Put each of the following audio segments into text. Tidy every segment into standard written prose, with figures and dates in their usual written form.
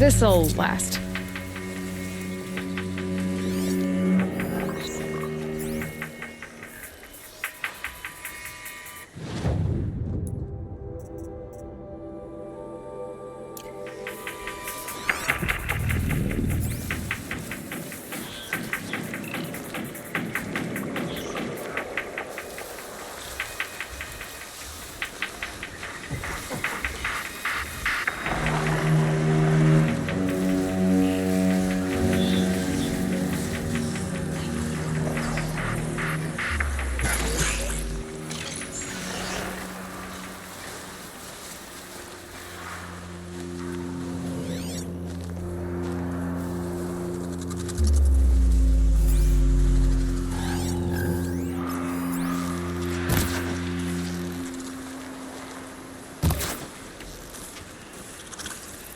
This'll last.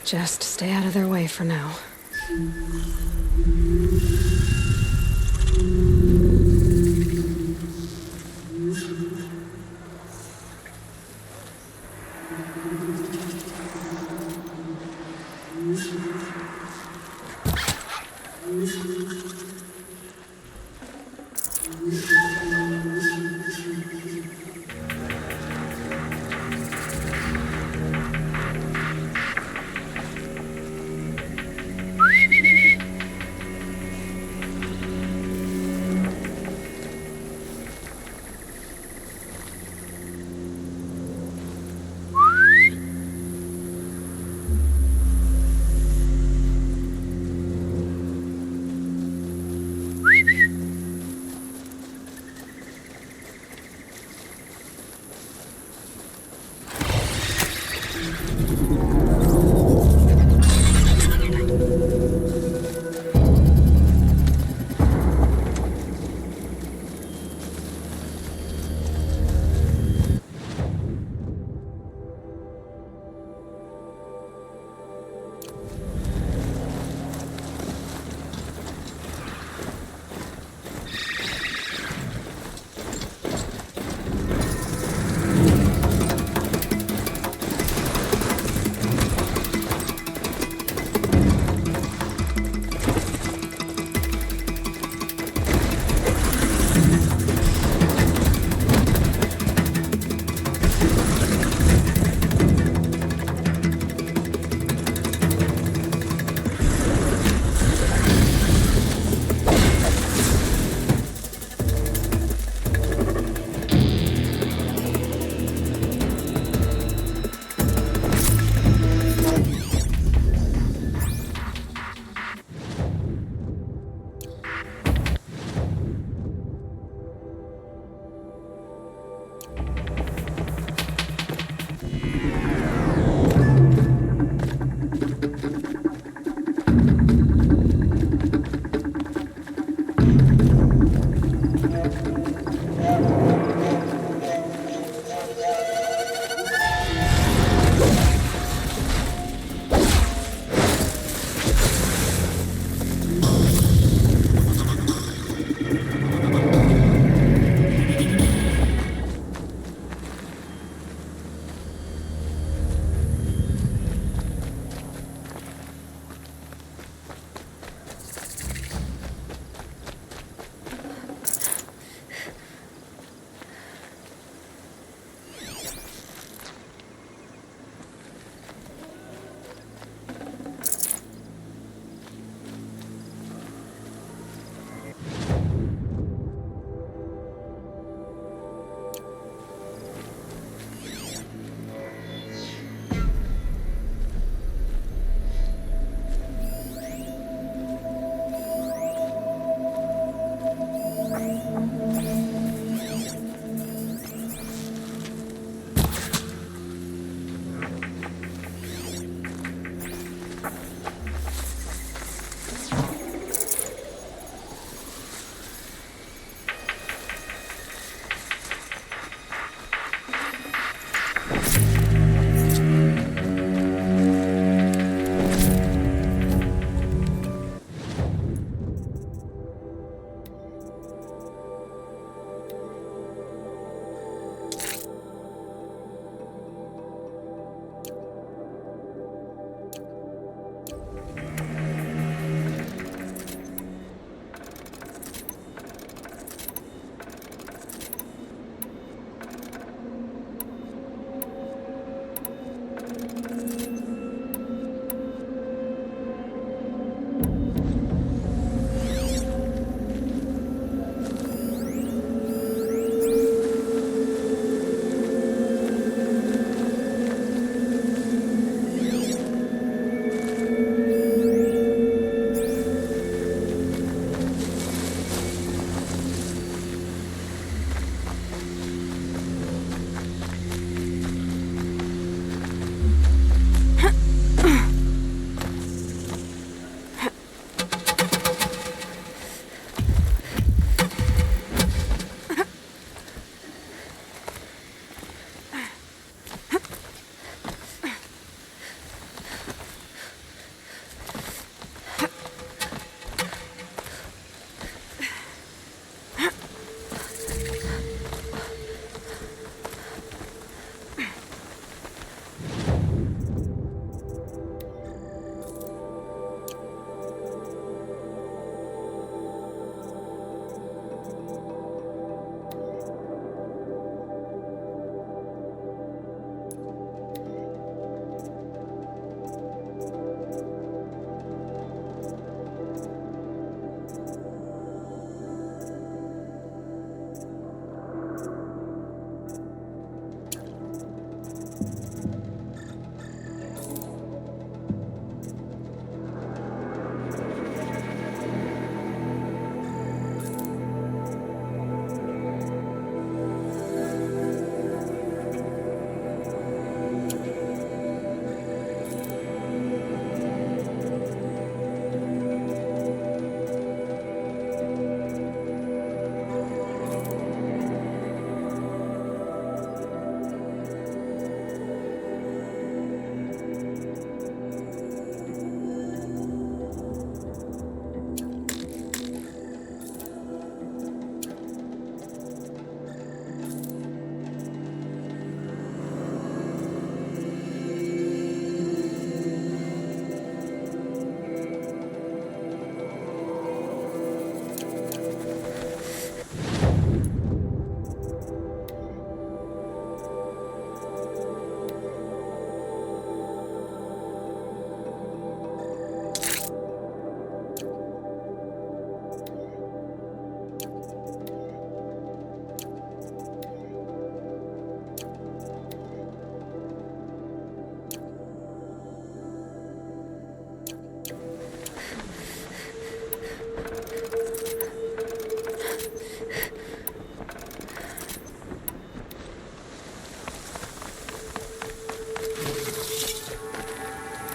Just stay out of their way for now.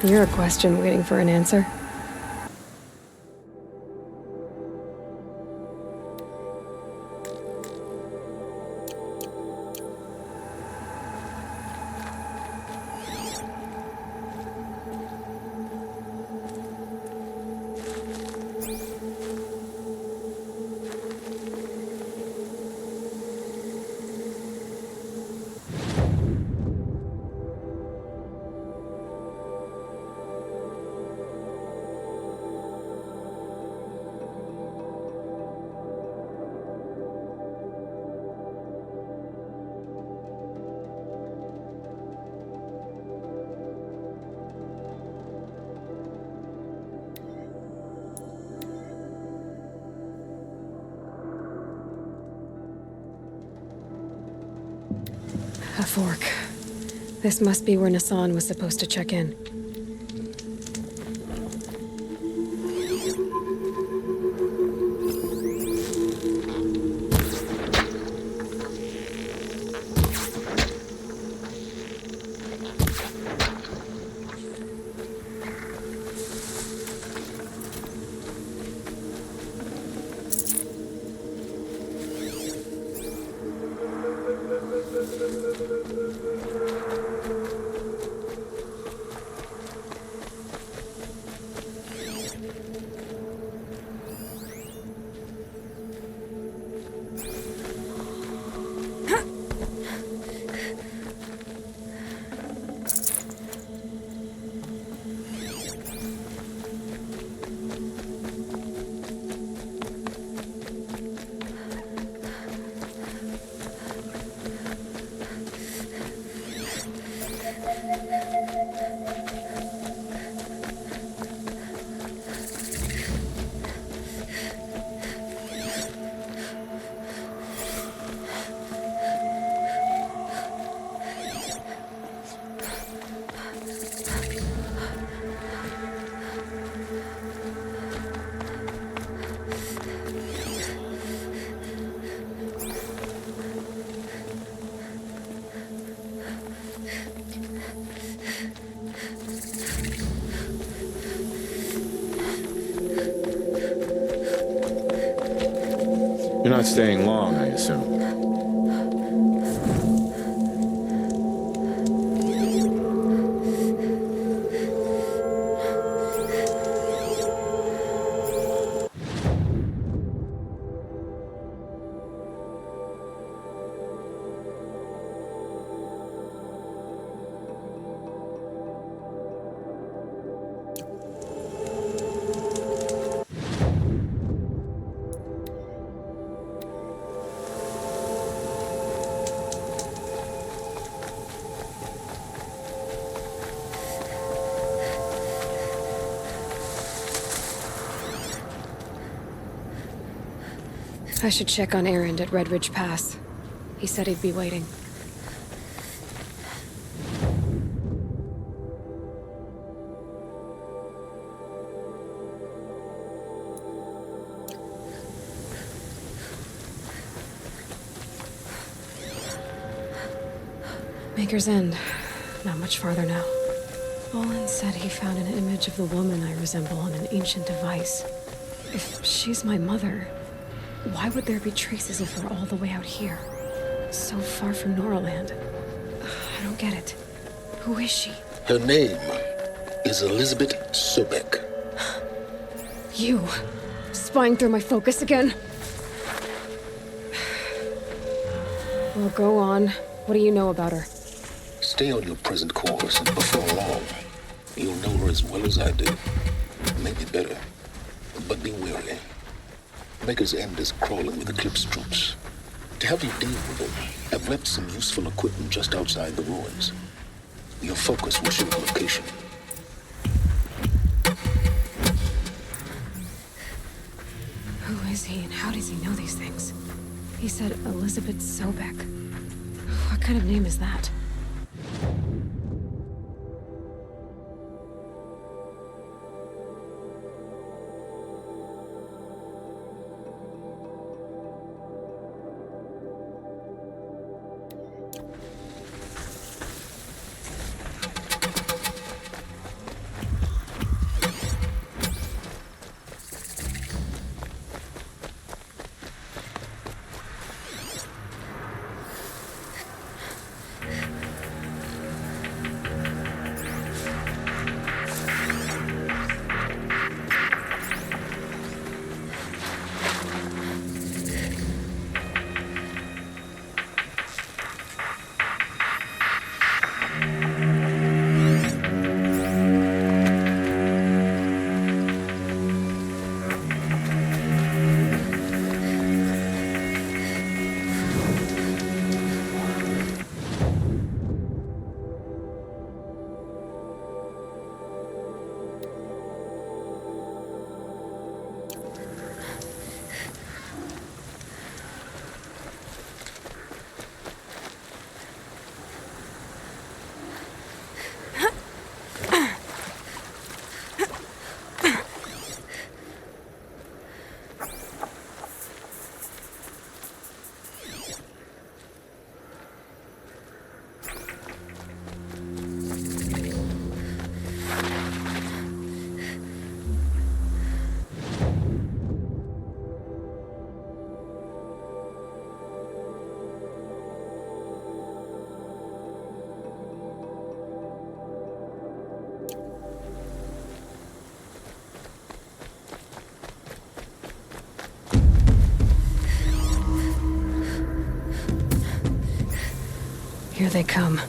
You're a question waiting for an answer. A fork. This must be where Nassan was supposed to check in. You're not staying long, I assume. I should check on Erend at Red Ridge Pass. He said he'd be waiting. Maker's End. Not much farther now. Olin said he found an image of the woman I resemble on an ancient device. If she's my mother, why would there be traces of her all the way out here? So far from Noraland. I don't get it. Who is she? Her name is Elizabeth Sobek. You. Spying through my focus again? Well, go on. What do you know about her? Stay on your present course, and before long, you'll know her as well as I do. Maybe better. But be wary. Maker's End is crawling with Eclipse troops. To help you deal with them, I've left some useful equipment just outside the ruins. Your focus will show the location. Who is he and how does he know these things? He said Elizabeth Sobek. What kind of name is that? Here they come.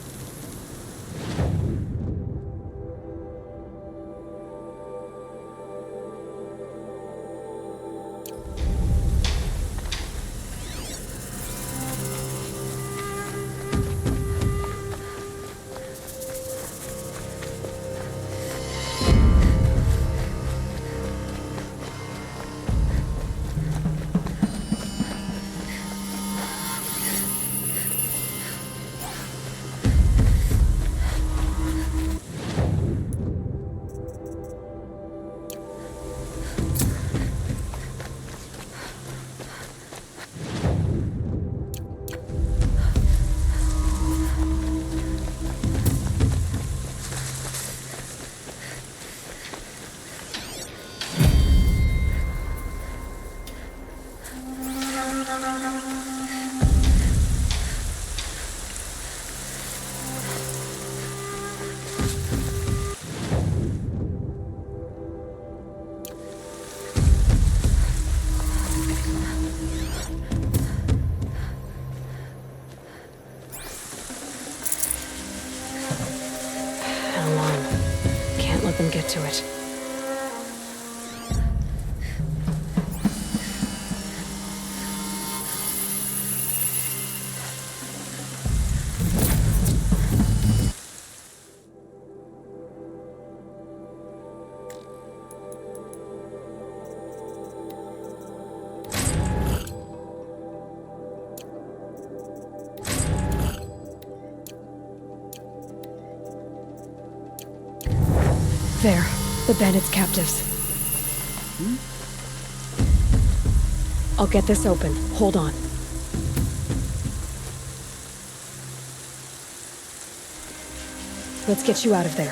Let them get to it. There, the bandits' captives. I'll get this open. Hold on. Let's get you out of there.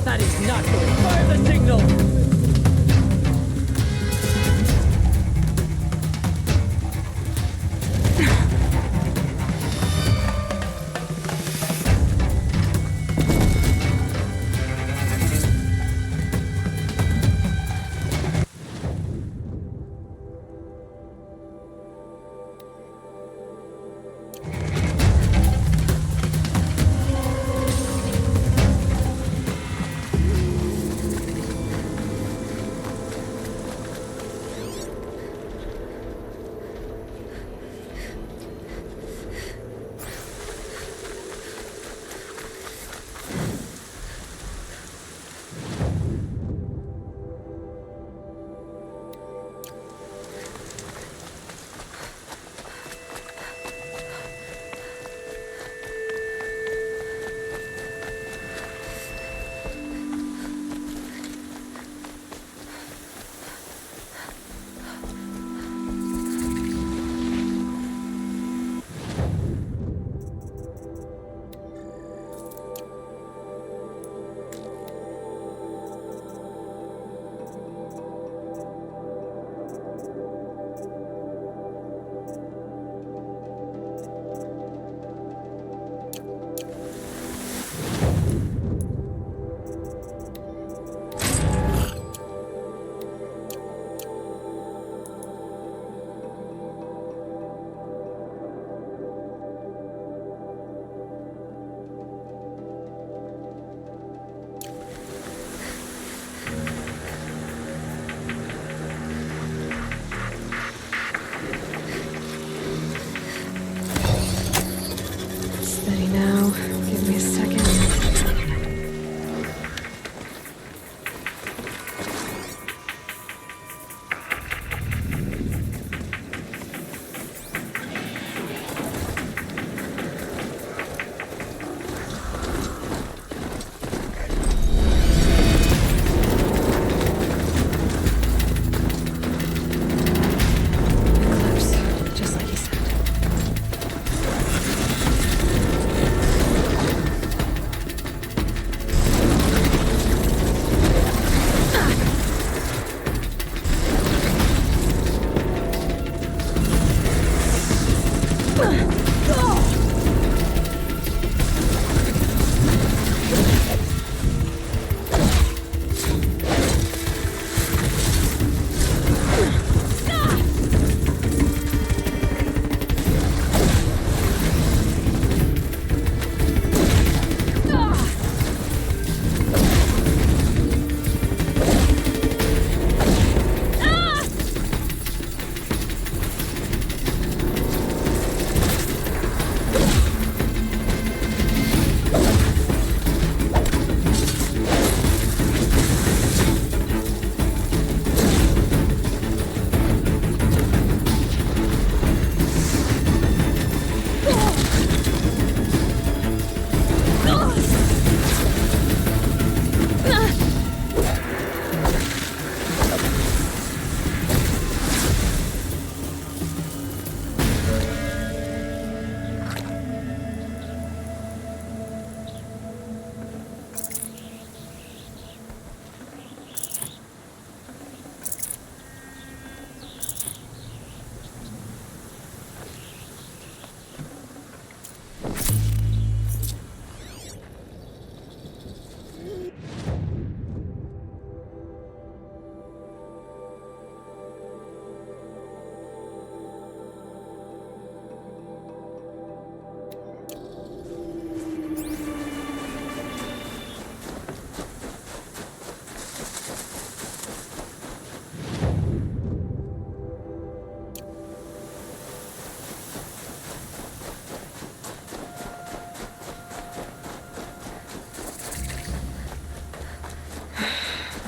That is not good. Fire the signal!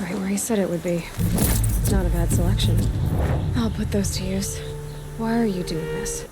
Right where he said it would be. Not a bad selection. I'll put those to use. Why are you doing this?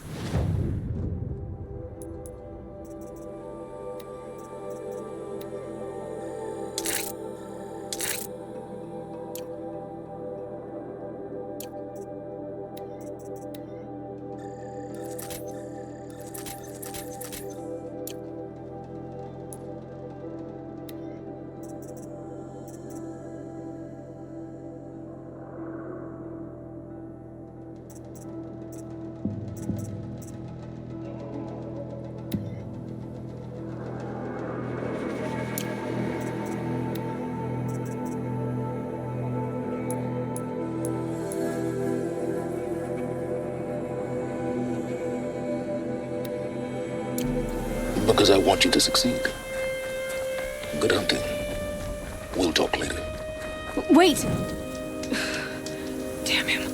Because I want you to succeed. Good hunting. We'll talk later. Wait! Damn him.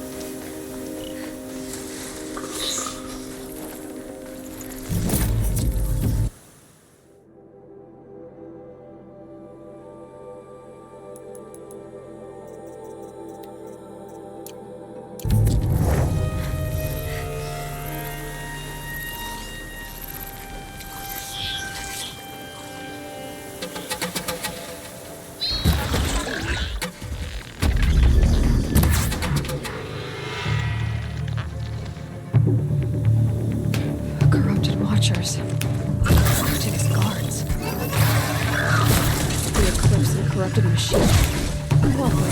Corrupted Watchers. Acting as guards. The Eclipse and corrupted machine. Welcome.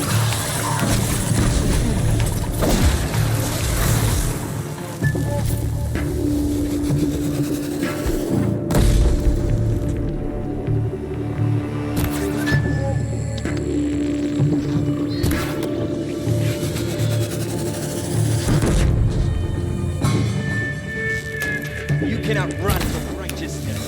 You cannot run from righteousness.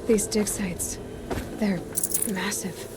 These dig sites, they're massive.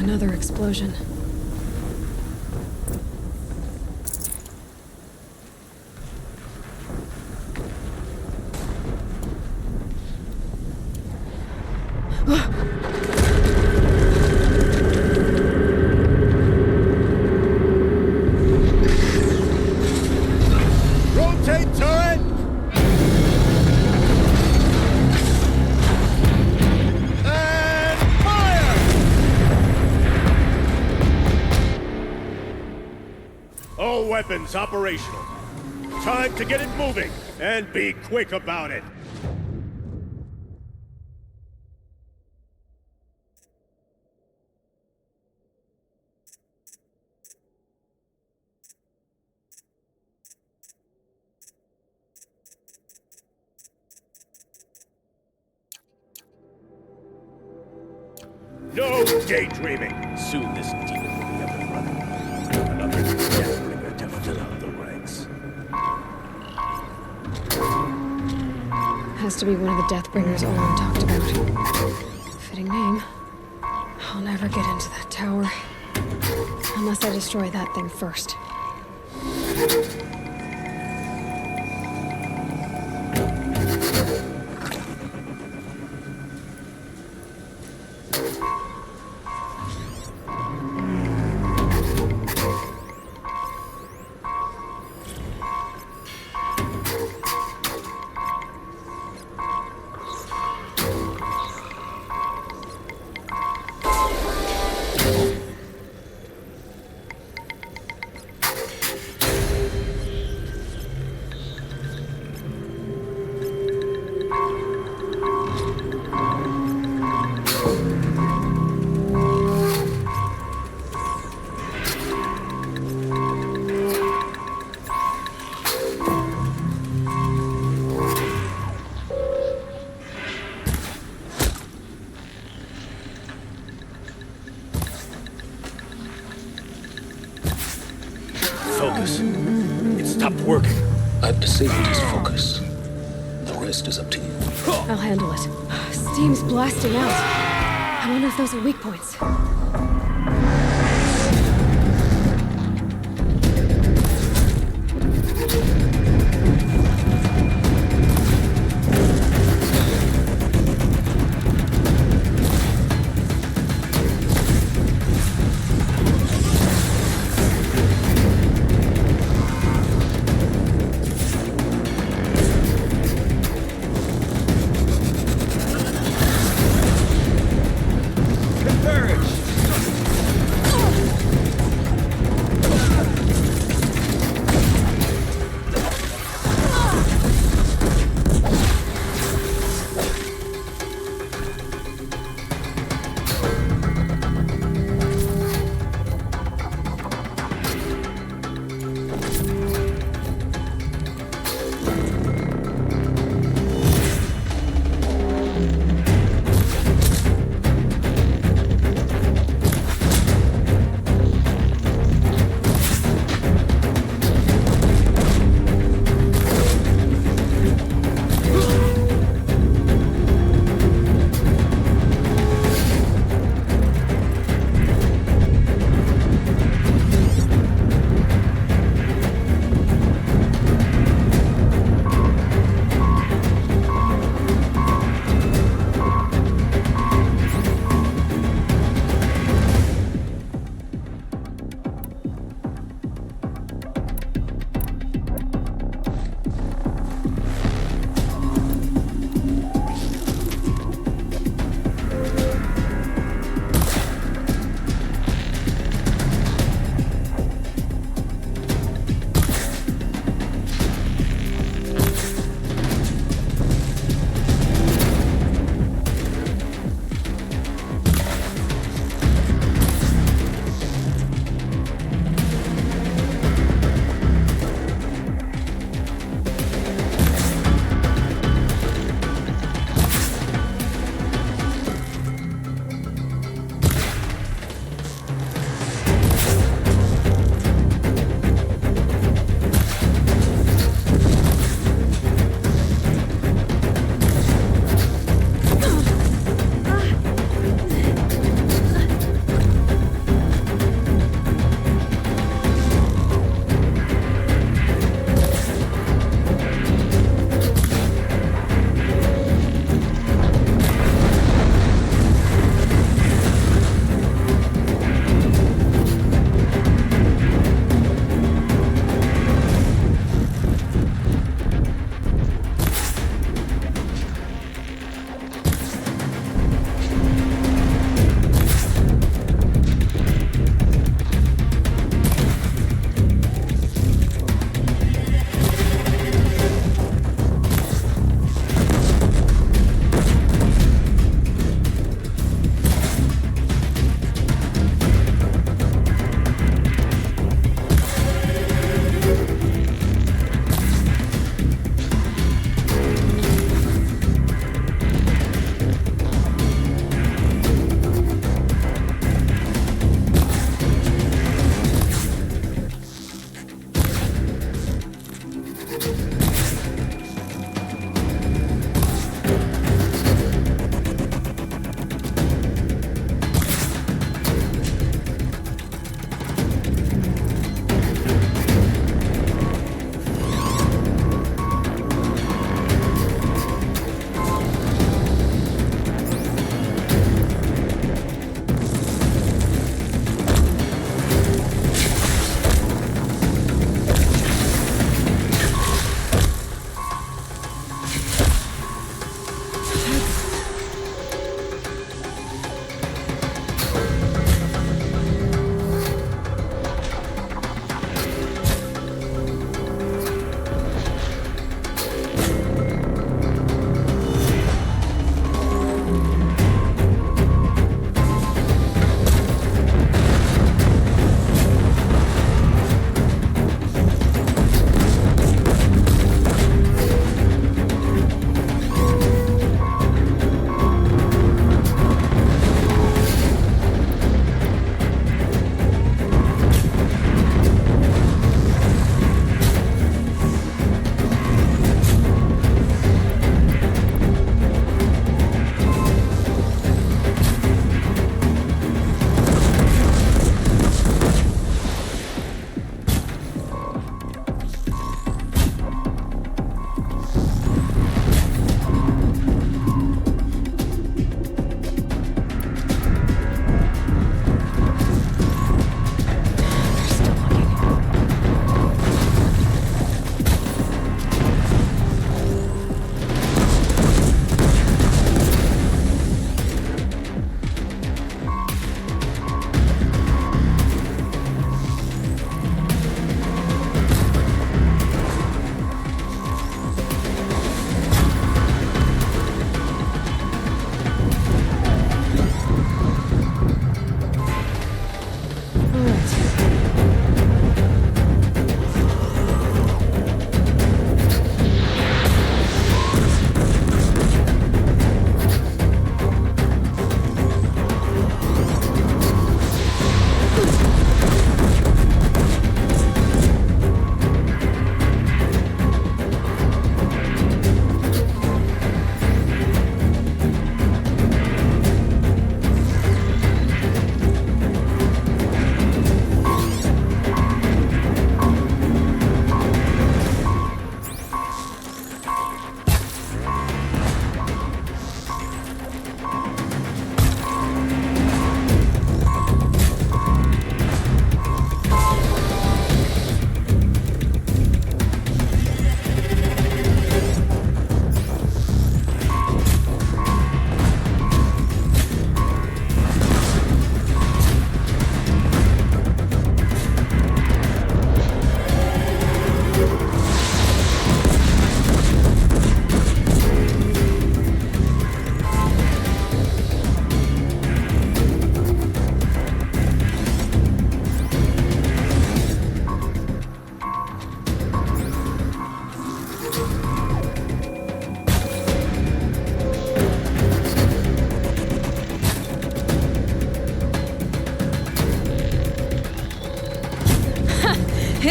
Another explosion. Rotate turret! And fire! All weapons operational. Time to get it moving, and be quick about it. No daydreaming! Soon this demon will be up and running. Another deathbringer to fill out the ranks. Has to be one of the Deathbringers Olin talked about. Fitting name. I'll never get into that tower. Unless I destroy that thing first. Focus. It stopped working. I've disabled his focus. The rest is up to you. I'll handle it. Steam's blasting out. I wonder if those are weak points. Converge!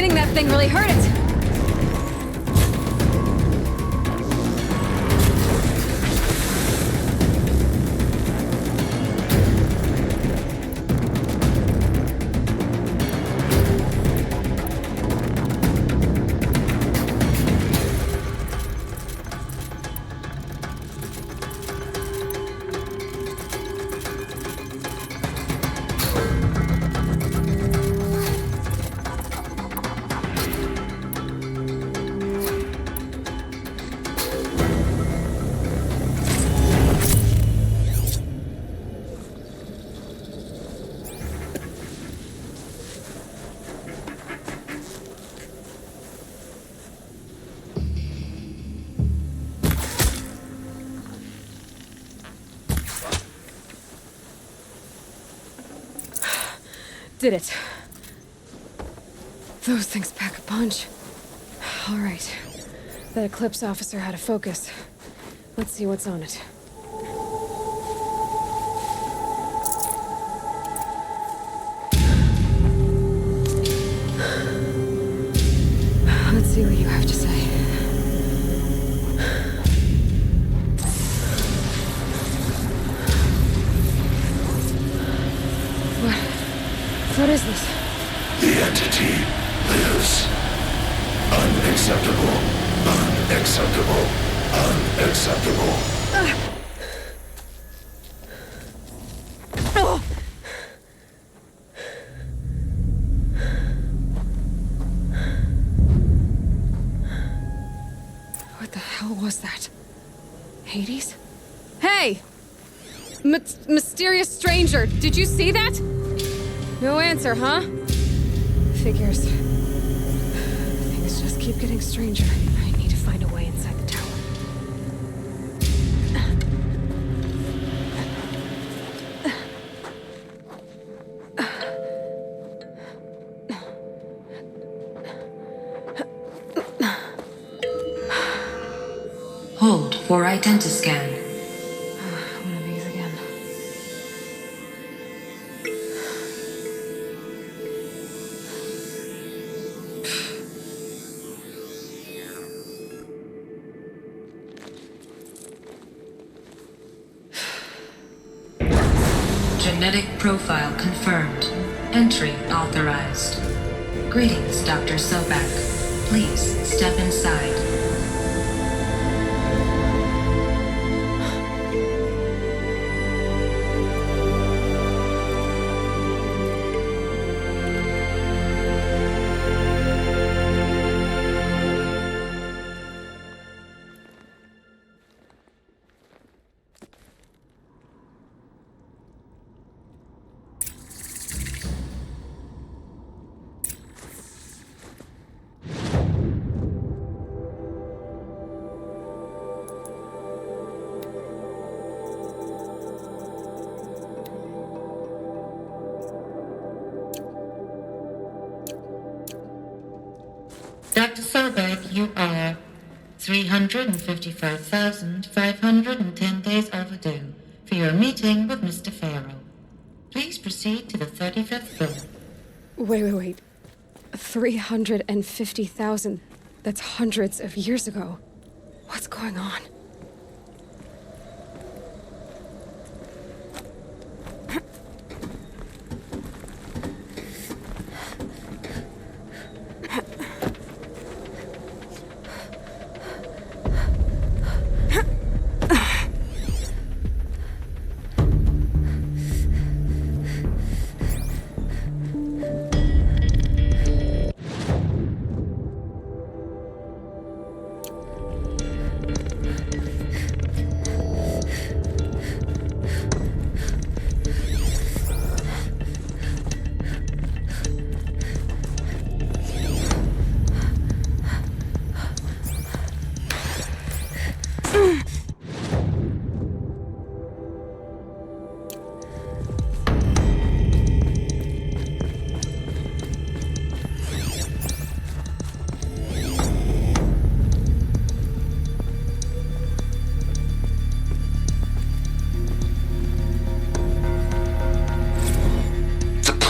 hitting that thing really hurt it. Did it. Those things pack a punch. All right. That Eclipse officer had a focus. Let's see what's on it. Let's see what you have to say. What is this? The entity lives. Unacceptable. Unacceptable. Unacceptable. Oh. What the hell was that? Hades? Hey! Mysterious stranger, did you see that? No answer, huh? Figures. Things just keep getting stranger. I need to find a way inside the tower. Hold for identiscan. One of these again. Genetic profile confirmed. Entry authorized. Greetings, Dr. Sobek. Please step inside. Dr. Sobek, you are 355,510 days overdue for your meeting with Mr. Pharaoh. Please proceed to the 35th floor. Wait. 350,000. That's hundreds of years ago. What's going on?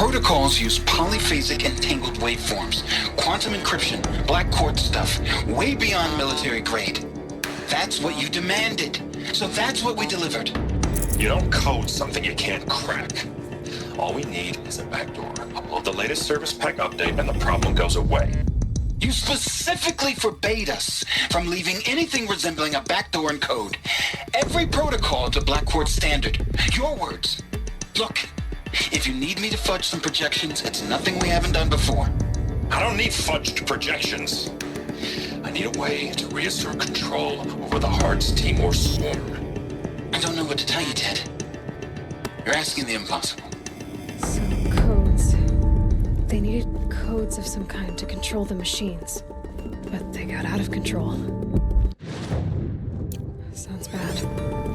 protocols use polyphasic entangled waveforms, quantum encryption, black quartz stuff, way beyond military grade. That's what you demanded, so that's what we delivered. You don't code something you can't crack. All we need is a backdoor. Upload the latest service pack update and the problem goes away. You specifically forbade us from leaving anything resembling a backdoor in code. Every protocol to Black Quartz standard. Your words. Look, if you need me to fudge some projections, it's nothing we haven't done before. I don't need fudged projections. I need a way to reassert control over the Hearts Timor swarm. I don't know what to tell you, Ted. You're asking the impossible. So, codes. They needed codes of some kind to control the machines. But they got out of control. Sounds bad.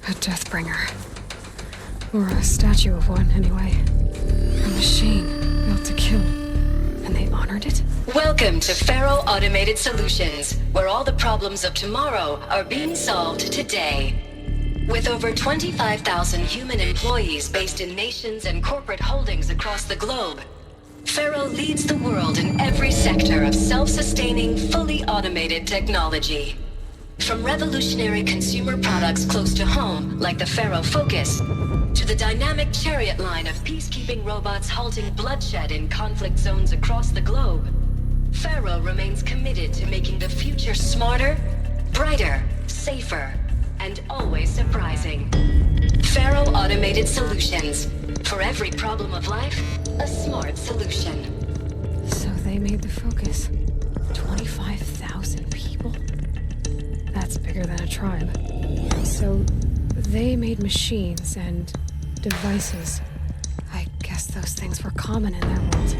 A Deathbringer. Or a statue of one, anyway. A machine built to kill. And they honored it? Welcome to Faro Automated Solutions, where all the problems of tomorrow are being solved today. With over 25,000 human employees based in nations and corporate holdings across the globe, Faro leads the world in every sector of self-sustaining, fully automated technology. From revolutionary consumer products close to home, like the Faro Focus, to the dynamic chariot line of peacekeeping robots halting bloodshed in conflict zones across the globe, Faro remains committed to making the future smarter, brighter, safer, and always surprising. Faro Automated Solutions. For every problem of life, a smart solution. So they made the Focus. 25,000 people? That's bigger than a tribe. So they made machines and devices. I guess those things were common in their world.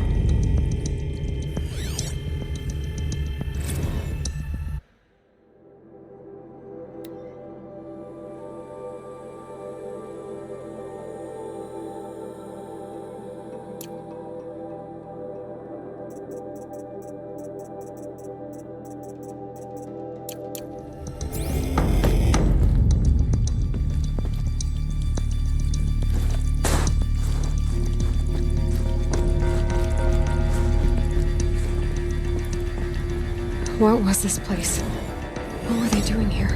What was this place? What were they doing here?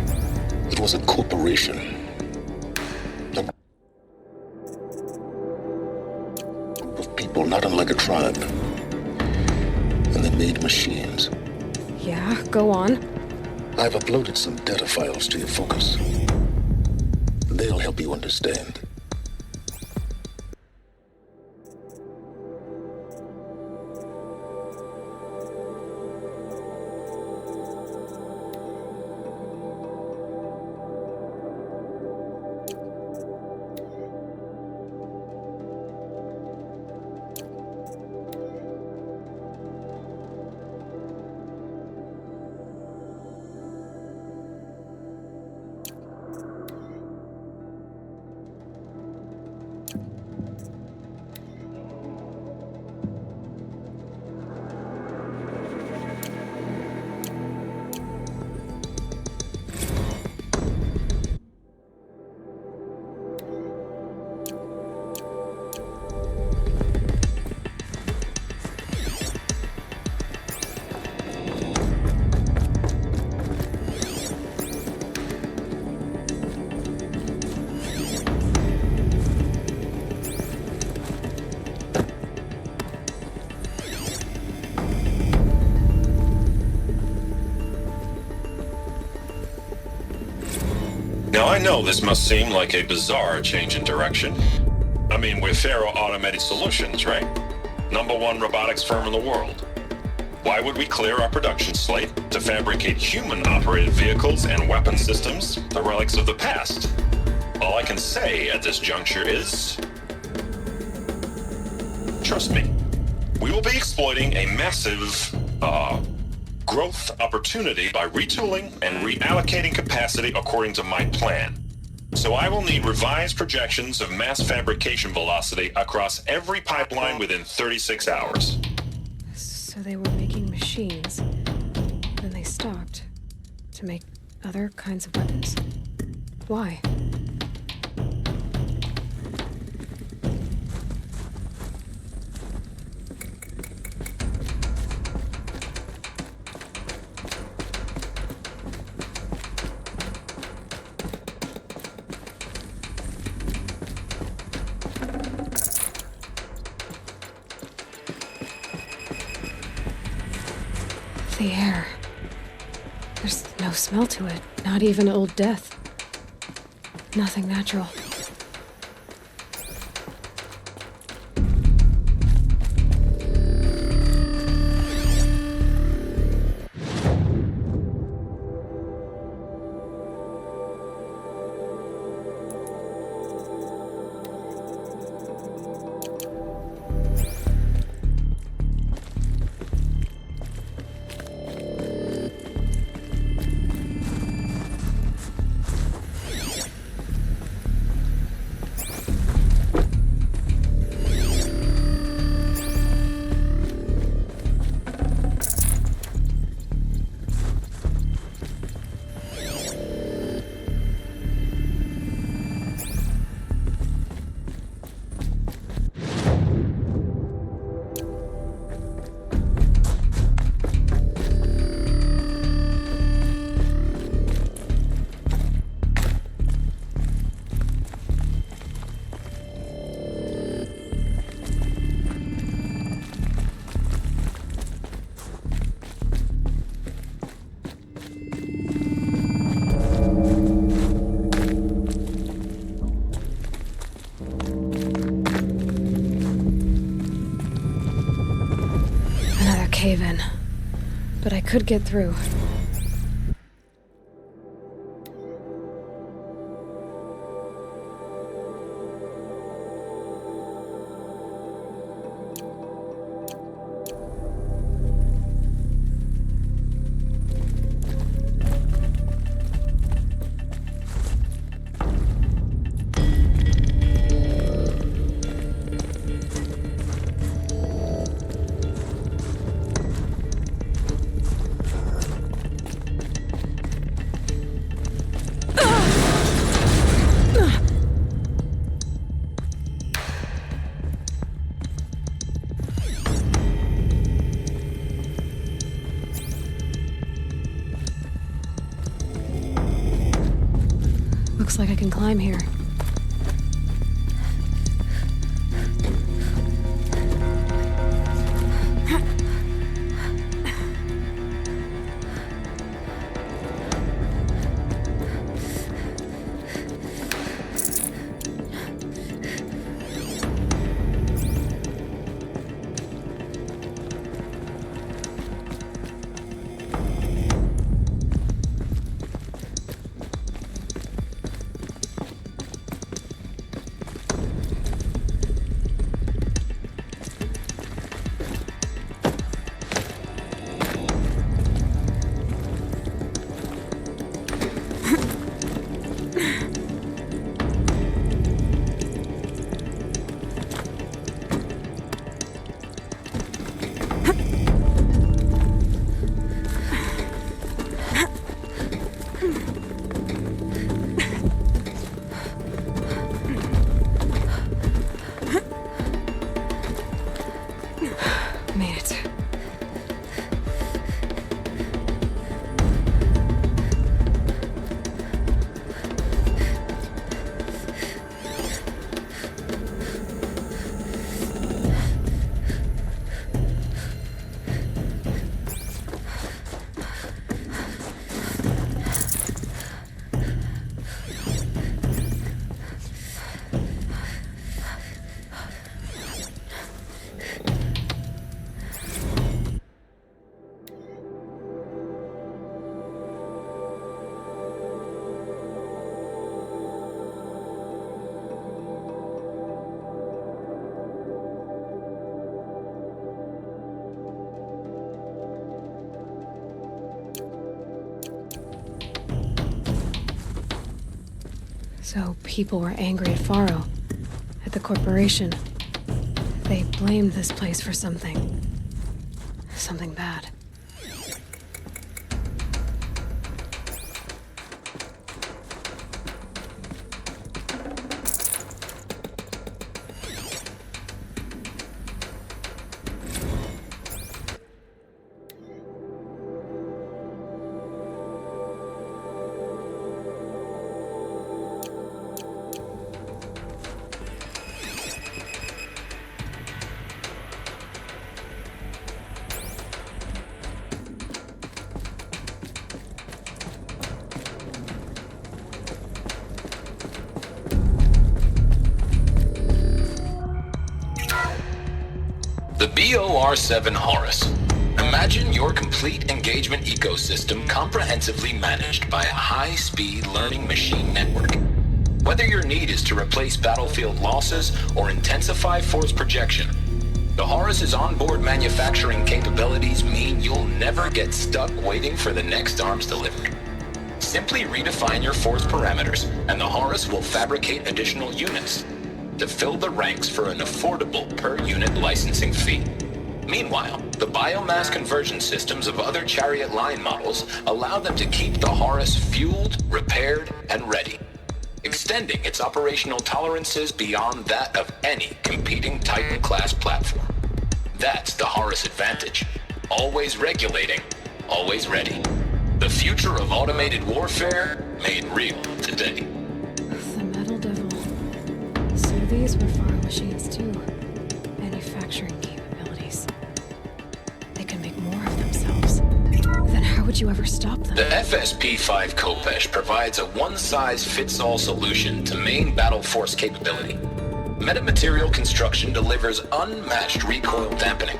It was a corporation. A group of people not unlike a tribe. And they made machines. Yeah, go on. I've uploaded some data files to your Focus. They'll help you understand. know this must seem like a bizarre change in direction. I mean, we're Faro Automated Solutions, right? #1 robotics firm in the world. Why would we clear our production slate to fabricate human-operated vehicles and weapon systems, the relics of the past? All I can say at this juncture is... trust me, we will be exploiting a massive, growth opportunity by retooling and reallocating capacity according to my plan. So I will need revised projections of mass fabrication velocity across every pipeline within 36 hours. So they were making machines, then they stopped to make other kinds of weapons. Why? The air. There's no smell to it, not even old death. Nothing natural. Cave-in, but I could get through. Looks like I can climb here. So people were angry at Faro, at the corporation. They blamed this place for something. Something bad. The BOR-7 Horus. Imagine your complete engagement ecosystem comprehensively managed by a high-speed learning machine network. Whether your need is to replace battlefield losses or intensify force projection, the Horus's onboard manufacturing capabilities mean you'll never get stuck waiting for the next arms delivery. Simply redefine your force parameters, and the Horus will fabricate additional units to fill the ranks for an affordable per-unit licensing fee. Meanwhile, the biomass conversion systems of other chariot line models allow them to keep the Horus fueled, repaired, and ready, extending its operational tolerances beyond that of any competing Titan-class platform. That's the Horus advantage. Always regulating, always ready. The future of automated warfare made real today. The Metal Devil. So these were Faro machines too. Manufacturing capabilities. They can make more of themselves. Then how would you ever stop them? The FSP-5 Khopesh provides a one-size-fits-all solution to main battle force capability. Metamaterial construction delivers unmatched recoil dampening,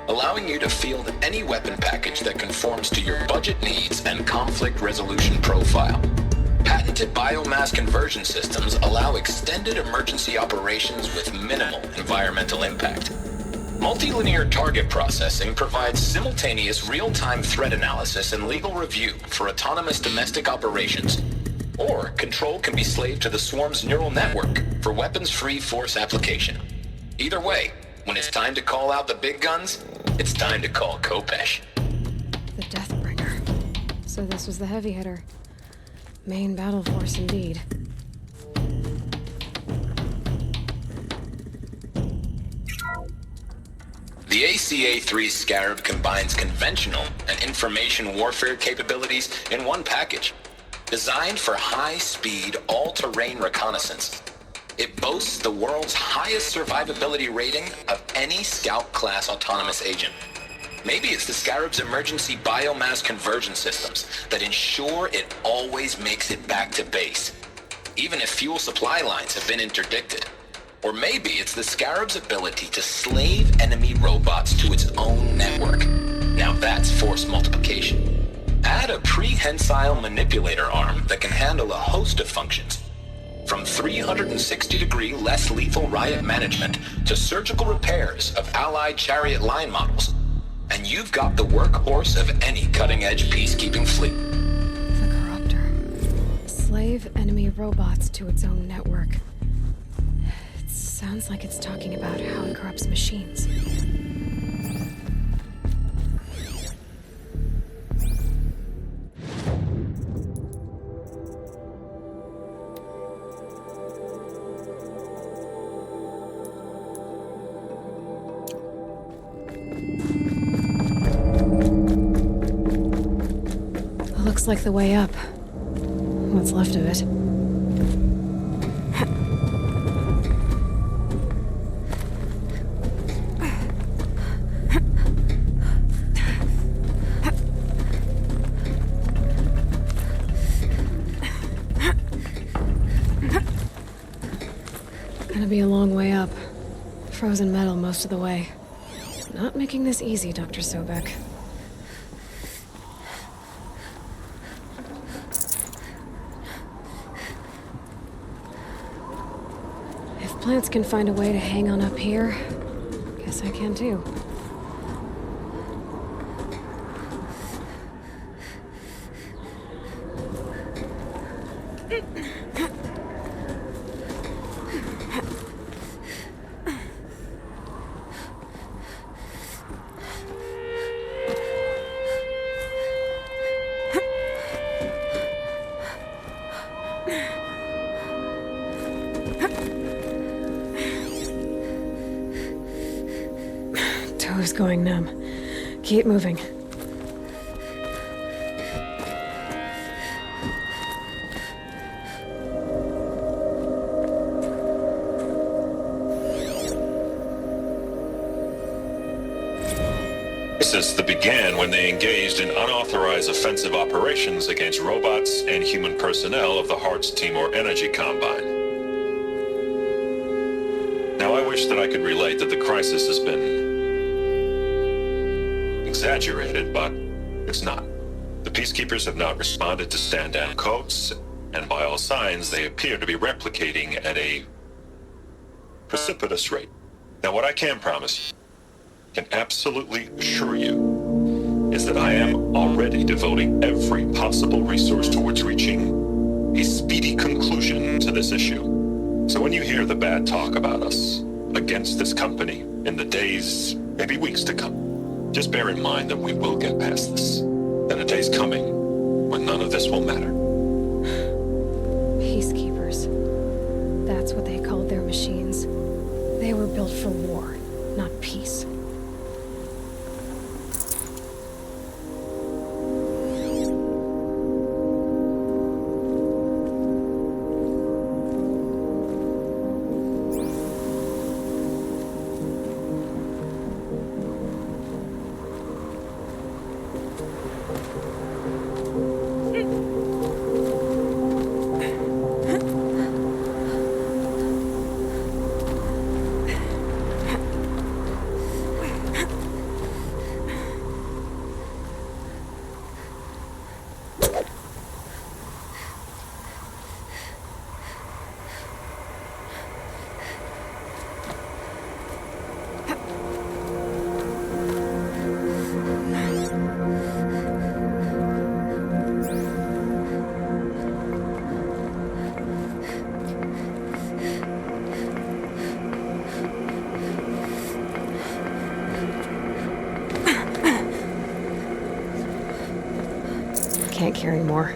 allowing you to field any weapon package that conforms to your budget needs and conflict resolution profile. Patented biomass conversion systems allow extended emergency operations with minimal environmental impact. Multilinear target processing provides simultaneous real-time threat analysis and legal review for autonomous domestic operations. Or control can be slaved to the swarm's neural network for weapons-free force application. Either way, when it's time to call out the big guns, it's time to call Khopesh. The Deathbringer. So this was the heavy hitter. Main battle force indeed. The ACA-3 Scarab combines conventional and information warfare capabilities in one package. Designed for high-speed, all-terrain reconnaissance, it boasts the world's highest survivability rating of any Scout-class autonomous agent. Maybe it's the Scarab's emergency biomass conversion systems that ensure it always makes it back to base, even if fuel supply lines have been interdicted. Or maybe it's the Scarab's ability to slave enemy robots to its own network. Now that's force multiplication. Add a prehensile manipulator arm that can handle a host of functions, from 360-degree less lethal riot management to surgical repairs of allied chariot line models, and you've got the workhorse of any cutting-edge peacekeeping fleet. The Corruptor. Slave enemy robots to its own network. It sounds like it's talking about how it corrupts machines. Looks like the way up. What's left of it. Gonna be a long way up. Frozen metal most of the way. Not making this easy, Dr. Sobek. If plants can find a way to hang on up here, guess I can too. Toe's going numb. Keep moving. That began when they engaged in unauthorized offensive operations against robots and human personnel of the Hearts Timor Energy Combine. Now, I wish that I could relate that the crisis has been exaggerated, but it's not. The Peacekeepers have not responded to stand-down codes, and by all signs, they appear to be replicating at a precipitous rate. Now, what I can promise you, can absolutely assure you, is that I am already devoting every possible resource towards reaching a speedy conclusion to this issue. So when you hear the bad talk about us against this company in the days, maybe weeks to come, just bear in mind that we will get past this. And a day's coming when none of this will matter. Peacekeepers. That's what they called their machines. They were built for war, not peace. Can't carry more.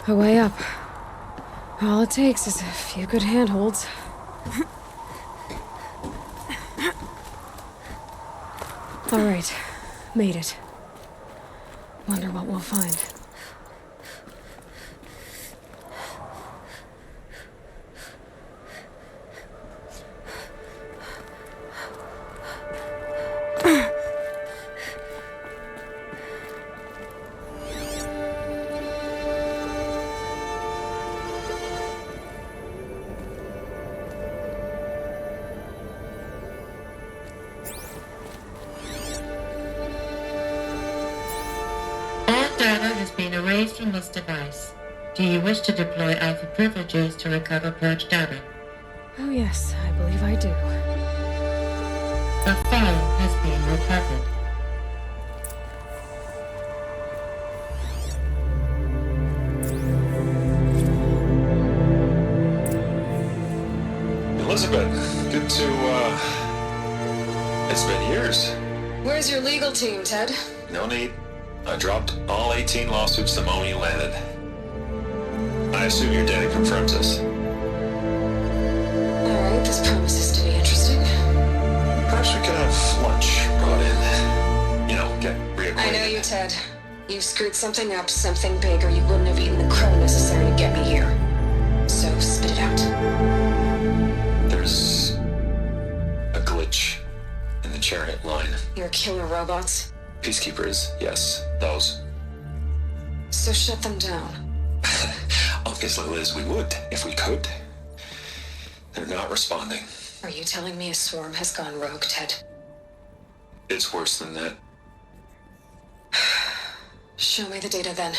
A way up. All it takes is a few good handholds. All right, made it. Wonder what we'll find. Data has been erased from this device. Do you wish to deploy Alpha privileges to recover purged data? Oh yes, I believe I do. A file has been recovered. Elizabeth, good to, it's been years. Where's your legal team, Ted? No need. I dropped all 18 lawsuits the moment you landed. I assume your data confirms this. Alright, this promises to be interesting. Perhaps we could have lunch brought in. You know, get reacquainted. I know you, Ted. You screwed something up, something big, or you wouldn't have eaten the crow necessary to get me here. So, spit it out. There's a glitch in the chariot line. Your killer robots? Peacekeepers, yes, those. So shut them down. Obviously, Liz, we would, if we could. They're not responding. Are you telling me a swarm has gone rogue, Ted? It's worse than that. Show me the data then.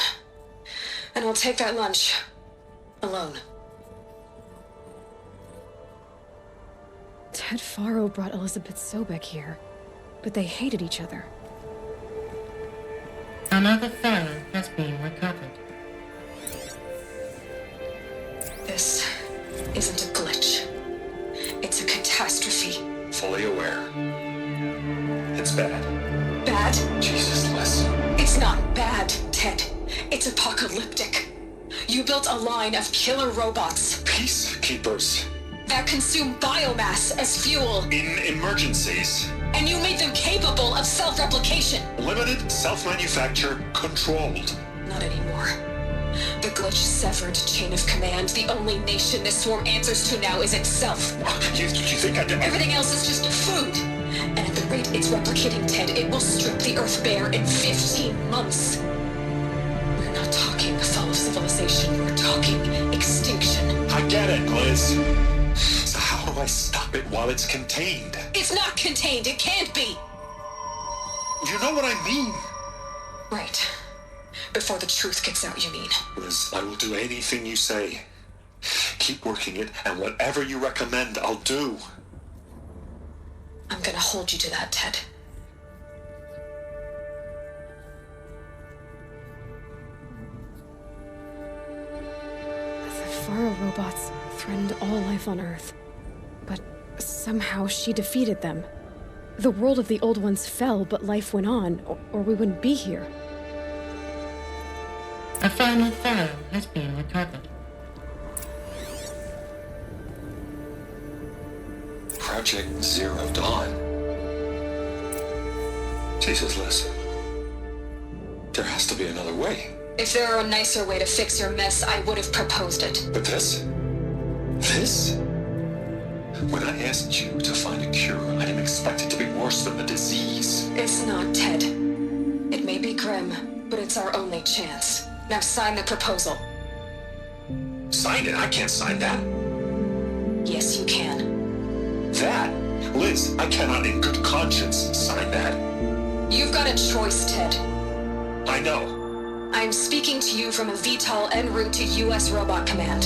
And I'll take that lunch. Alone. Ted Faro brought Elizabeth Sobek here, but they hated each other. Another file has been recovered. This isn't a glitch. It's a catastrophe. Fully aware. It's bad. Bad? Jesus, Liz. It's not bad, Ted. It's apocalyptic. You built a line of killer robots. Peacekeepers. That consume biomass as fuel. In emergencies. And you made them capable of self-replication. Limited, self-manufacture, controlled. Not anymore. The glitch severed chain of command. The only nation this swarm answers to now is itself. You think I did? Everything else is just food. And at the rate it's replicating, Ted, it will strip the Earth bare in 15 months. We're not talking fall of civilization. We're talking extinction. I get it, Liz. So how do I stop it while it's contained? It's not contained. It can't be. You know what I mean? Right. Before the truth gets out, you mean? Liz, I will do anything you say. Keep working it, and whatever you recommend, I'll do. I'm gonna hold you to that, Ted. The Faro robots threatened all life on Earth. But somehow she defeated them. The world of the old ones fell, but life went on, or we wouldn't be here. A final file has been recovered. Project Zero Dawn. Jesus, Liz. There has to be another way. If there were a nicer way to fix your mess, I would have proposed it. But this? This? When I asked you to find a cure, I didn't expect it to be worse than the disease. It's not, Ted. me grim, but it's our only chance. Now sign the proposal. Sign it? I can't sign that. Yes, you can. That? Liz, I cannot in good conscience sign that. You've got a choice, Ted. I know. I'm speaking to you from a VTOL en route to U.S. Robot Command.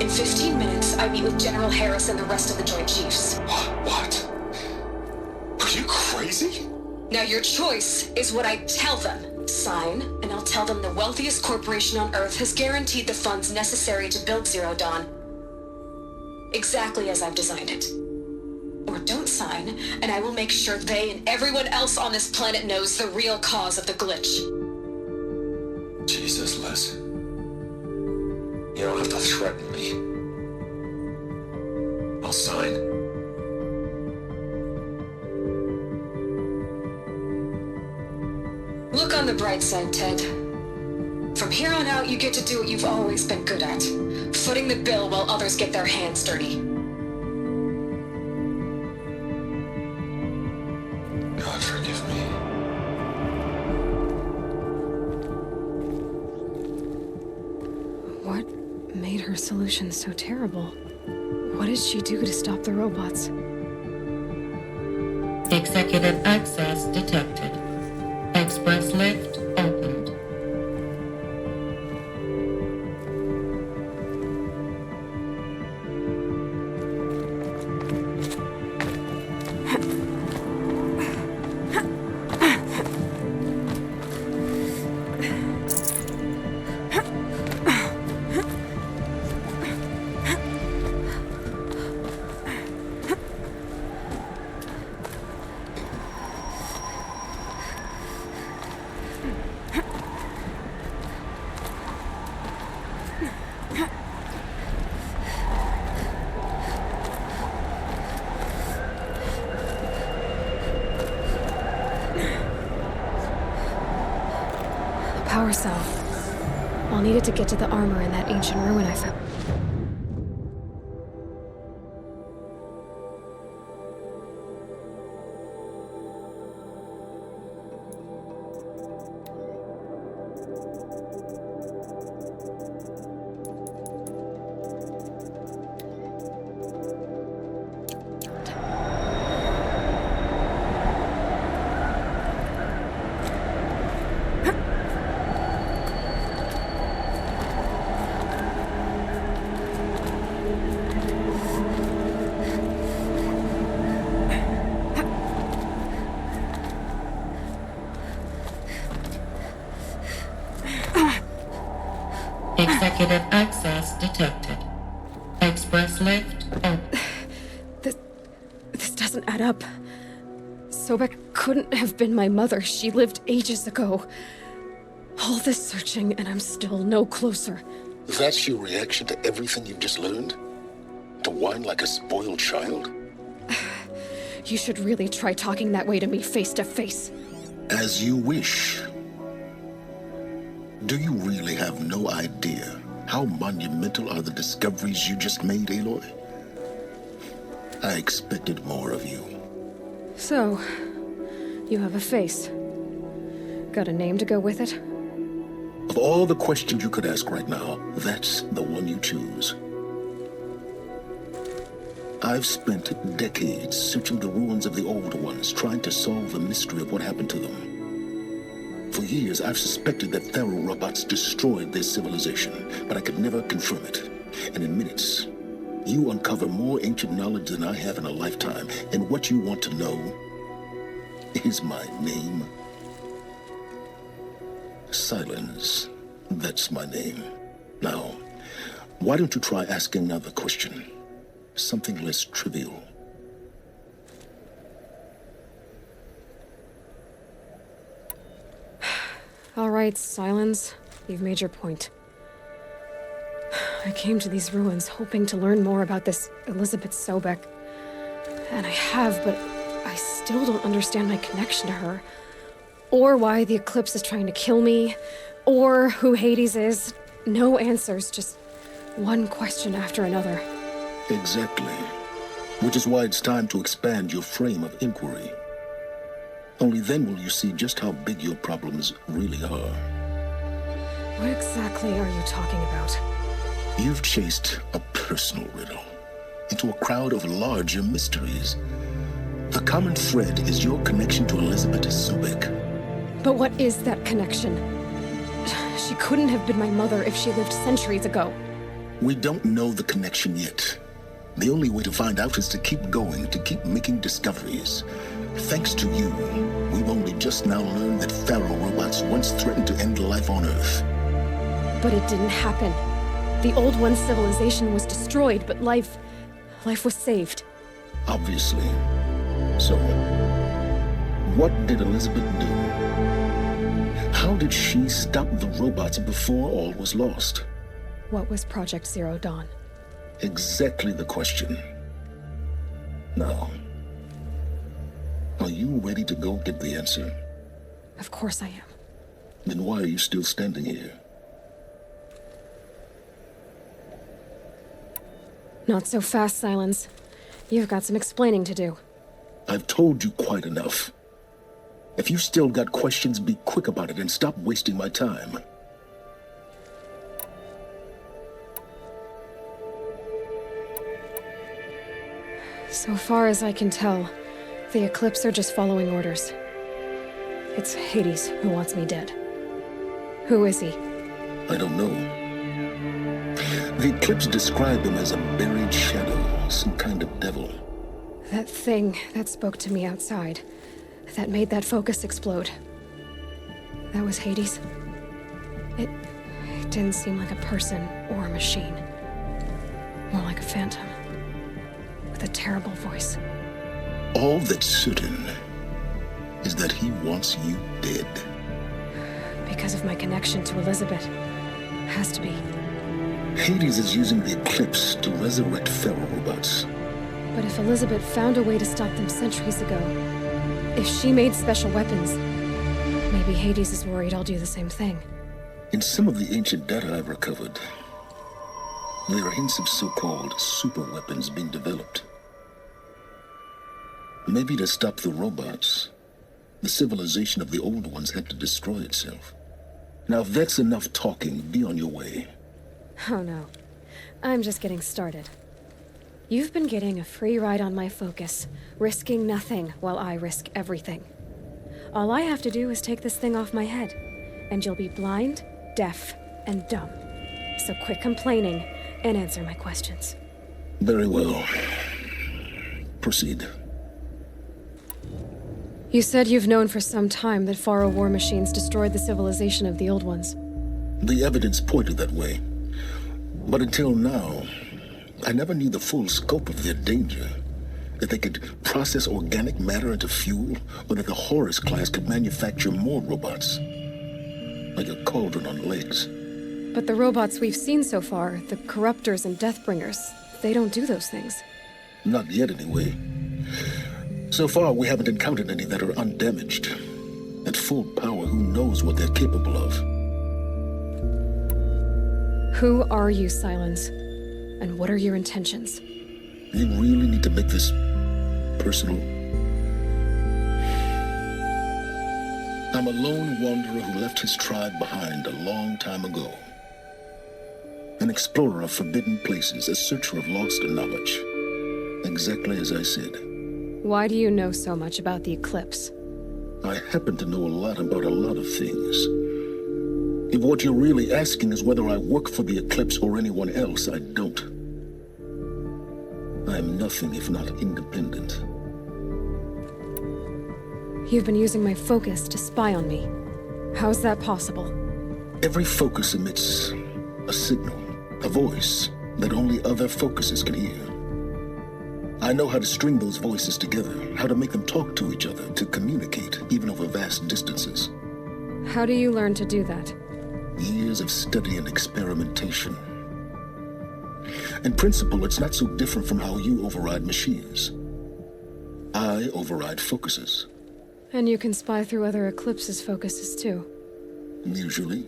In 15 minutes, I meet with General Harris and the rest of the Joint Chiefs. What? Are you crazy? Now your choice is what I tell them. Sign, and I'll tell them the wealthiest corporation on Earth has guaranteed the funds necessary to build Zero Dawn. Exactly as I've designed it. Or don't sign, and I will make sure they and everyone else on this planet knows the real cause of the glitch. Jesus, Liz. You don't have to threaten me. I'll sign. Look on the bright side, Ted. From here on out, you get to do what you've always been good at. Footing the bill while others get their hands dirty. God forgive me. What made her solution so terrible? What did she do to stop the robots? Executive access detected. Express lift opened. Power cell. I'll need it to get to the armor in that ancient ruin I found. Executive access detected. Express lift open. This doesn't add up. Sobek couldn't have been my mother. She lived ages ago. All this searching, and I'm still no closer. That's your reaction to everything you've just learned? To whine like a spoiled child? You should really try talking that way to me face to face. As you wish. Do you really have no idea how monumental are the discoveries you just made, Aloy? I expected more of you. So, you have a face. Got a name to go with it? Of all the questions you could ask right now, that's the one you choose. I've spent decades searching the ruins of the old ones, trying to solve the mystery of what happened to them. For years, I've suspected that Thero robots destroyed their civilization, but I could never confirm it. And in minutes, you uncover more ancient knowledge than I have in a lifetime. And what you want to know is my name. Silence. That's my name. Now, why don't you try asking another question? Something less trivial. All right, Silence. You've made your point. I came to these ruins hoping to learn more about this Elizabeth Sobek. And I have, but I still don't understand my connection to her. Or why the Eclipse is trying to kill me. Or who Hades is. No answers, just one question after another. Exactly. Which is why it's time to expand your frame of inquiry. Only then will you see just how big your problems really are. What exactly are you talking about? You've chased a personal riddle into a crowd of larger mysteries. The common thread is your connection to Elizabeth Sobek. But what is that connection? She couldn't have been my mother if she lived centuries ago. We don't know the connection yet. The only way to find out is to keep going, to keep making discoveries. Thanks to you, we've only just now learned that Pharaoh robots once threatened to end life on Earth. But it didn't happen. The Old One's civilization was destroyed, but life was saved. Obviously. So, what did Elizabeth do? How did she stop the robots before all was lost? What was Project Zero Dawn? Exactly the question. Now, are you ready to go get the answer? Of course I am. Then why are you still standing here? Not so fast, Silence. You've got some explaining to do. I've told you quite enough. If you've still got questions, be quick about it and stop wasting my time. So far as I can tell, the Eclipse are just following orders. It's Hades who wants me dead. Who is he? I don't know. The Eclipse described him as a buried shadow, some kind of devil. That thing that spoke to me outside, that made that focus explode. That was Hades. It didn't seem like a person or a machine. More like a phantom. With a terrible voice. All that's certain is that he wants you dead. Because of my connection to Elizabeth. Has to be. Hades is using the Eclipse to resurrect Pharaoh robots. But if Elizabeth found a way to stop them centuries ago, if she made special weapons, maybe Hades is worried I'll do the same thing. In some of the ancient data I've recovered, there are hints of so-called super weapons being developed. Maybe to stop the robots, the civilization of the old ones had to destroy itself. Now, if that's enough talking, be on your way. Oh no, I'm just getting started. You've been getting a free ride on my focus, risking nothing while I risk everything. All I have to do is take this thing off my head, and you'll be blind, deaf, and dumb. So quit complaining and answer my questions. Very well. Proceed. You said you've known for some time that Pharaoh war machines destroyed the civilization of the old ones. The evidence pointed that way. But until now, I never knew the full scope of their danger. That they could process organic matter into fuel, or that the Horus class could manufacture more robots. Like a cauldron on legs. But the robots we've seen so far, the Corruptors and Deathbringers, they don't do those things. Not yet, anyway. So far, we haven't encountered any that are undamaged. At full power, who knows what they're capable of? Who are you, Silence? And what are your intentions? You really need to make this personal? I'm a lone wanderer who left his tribe behind a long time ago. An explorer of forbidden places, a searcher of lost knowledge. Exactly as I said. Why do you know so much about the Eclipse? I happen to know a lot about a lot of things. If what you're really asking is whether I work for the Eclipse or anyone else, I don't. I'm nothing if not independent. You've been using my focus to spy on me. How's that possible? Every focus emits a signal, a voice that only other focuses can hear. I know how to string those voices together, how to make them talk to each other, to communicate, even over vast distances. How do you learn to do that? Years of study and experimentation. In principle, it's not so different from how you override machines. I override focuses. And you can spy through other Eclipse's focuses too. Usually.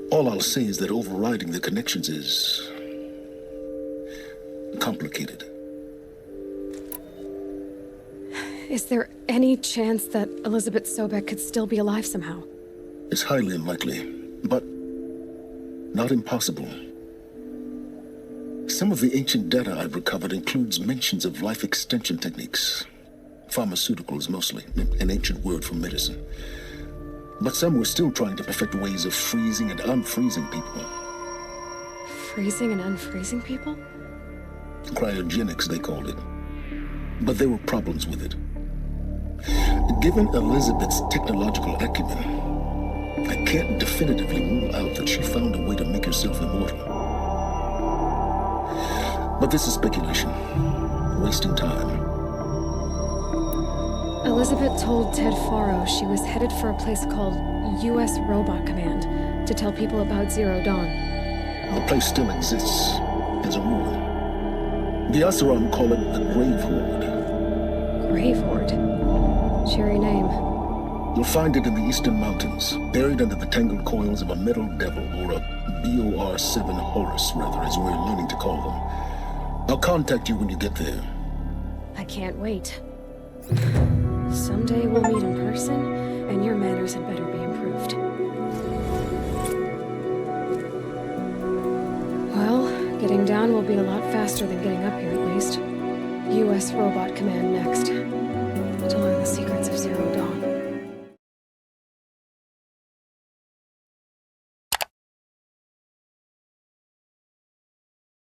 All I'll say is that overriding the connections is complicated. Is there any chance that Elizabeth Sobek could still be alive somehow? It's highly unlikely, but not impossible. Some of the ancient data I've recovered includes mentions of life extension techniques. Pharmaceuticals, mostly, an ancient word for medicine. But some were still trying to perfect ways of freezing and unfreezing people. Freezing and unfreezing people? Cryogenics, they called it. But there were problems with it. Given Elizabeth's technological acumen, I can't definitively rule out that she found a way to make herself immortal. But this is speculation. Wasting time. Elizabeth told Ted Faro she was headed for a place called U.S. Robot Command to tell people about Zero Dawn. The place still exists as a ruin. The Oseram call it the Grave Horde. Grave Horde? Cheery name. You'll find it in the Eastern Mountains, buried under the tangled coils of a metal devil, or a BOR-7 Horus, rather, as we're learning to call them. I'll contact you when you get there. I can't wait. Someday we'll meet in person, and your manners had better be improved. Well, getting down will be a lot faster than getting up here, at least. U.S. Robot Command next. To learn the secrets of Zero Dawn.